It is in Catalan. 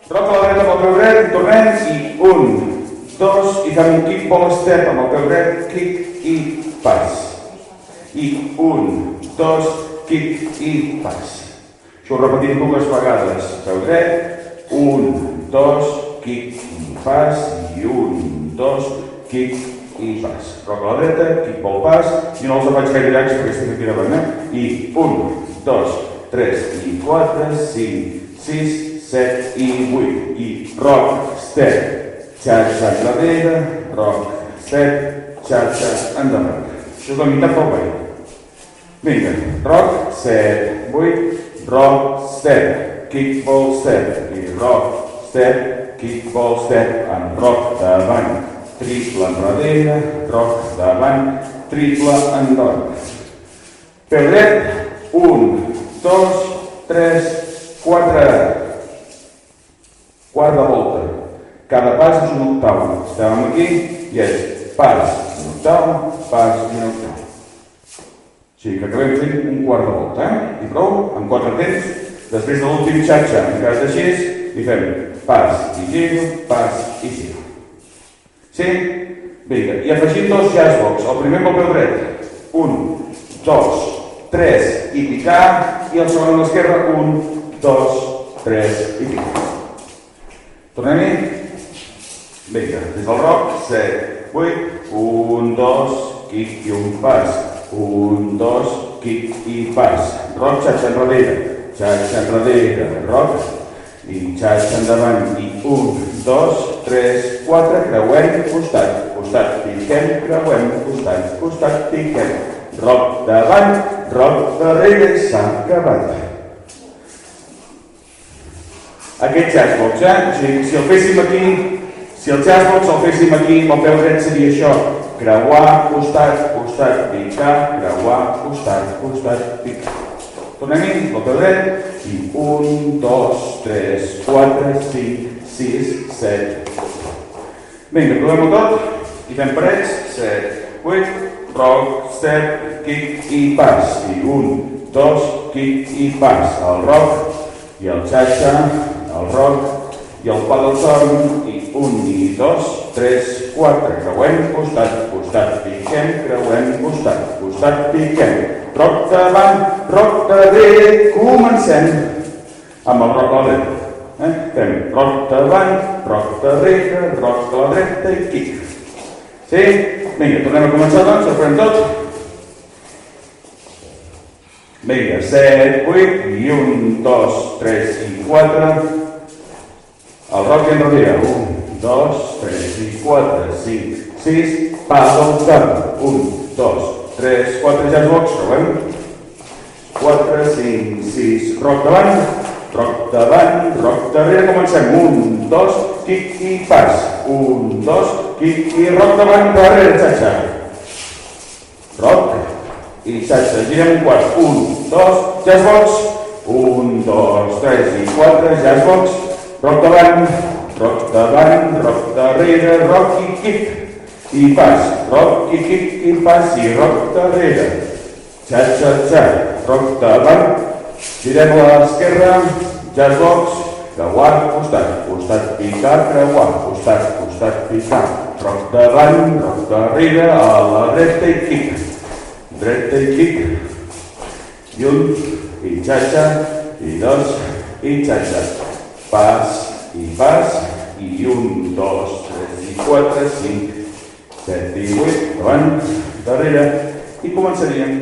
Roc a la dreta amb el peu dret, i tornem, i 1, 2, i fem un kick ball step amb el peu dret, kick i pas. I 1, 2, kick i pas. Això ho repetim dues vegades. Peu dret, 1, 2, kick i pas, i 1, 2, kick i pas. Roc a la dreta, kick ball pas, i no els faig gaire llargs perquè estic aquí davant, I 1, 2, 3, i 4, 5, 6, 7 i 8. I roc, step, xarxa enrere, roc, step, xarxa endavant. Això és la meitat del ball. Vinga, roc, 7, 8, roc, step, kick ball step, i roc, step, kick ball step, en roc davant, triple enrere, roc davant, triple endavant. Peu dret, 1, 2, 3, 4. Quarta volta. Cada pas és un octau. Estàvem aquí i és pas i un octau, pas i un octau. O sigui que acabem fent un quart de volta, I prou, amb 4 temps. Després de l'últim xatxa, encara és així, i fem pas i giro, pas i giro. Sí? Vinga, i afegim 2 jazz box. El primer amb el peu dret. 1, 2, 3 i picar, i el segon a l'esquerra. 1, 2, 3 i picar. Tornem-hi? Vinga, des del roc, 7, 8, 1, 2, kick i un pas, 1, 2, kick i pas, roc, xatxa enrere, roc, i xatxa endavant, i 1, 2, 3, 4, creuem, costat, piquem, creuem, costat, piquem, roc davant, roc darrere, i s'ha acabat. Aquest jazzbox, O sigui, si el féssim aquí, si el jazzbox el féssim aquí, amb el peu dret seria això. Creuar, costat, picar, creuar, costat, picar. Tornem-hi, el peu dret, i 1, 2, 3, 4, 5, 6, 7. Vinga, provem-ho tot, i fem parets, 7, 8, roc, step, kick i pas. I 1, 2, kick i pas. El roc i el xatxa, el roc i el pa del torn, i 1, i 2, 3, 4, creuem, costat, piquem, creuem, costat, piquem, roc davant, roc darrere, comencem amb el roc a la dreta. Fem roc davant, roc darrere, roc a la dreta i kick. Sí? Vinga, tornem a començar doncs, ho farem tot. Vinga, 7, 8, i 1, 2, 3 i 4. El roc i enrere, 1, 2, 3 i 4, 5, 6, pas al cap, 1, 2, 3, 4, jazzbox, creuem, 4, 5, 6, roc davant, roc darrere, comencem, 1, 2, kick i pas, 1, 2, kick i roc davant, darrere, xatxa, roc i xatxa, girem un quart, 1, 2, jazzbox, 1, 2, 3 i 4, jazzbox, roc davant, roc darrere, roc i kick i pas, roc i kick i pas i roc darrere, xatxa, roc davant, girem a l'esquerra, jazzbox, creuar, costat, picar, creuar, costat, picar, roc davant, roc darrere, a la dreta i kick, i 1, i xatxa, i 2, i xatxa, pas, i 1, 2, 3 i 4, 5, 7 i 8, davant, darrere, i començaríem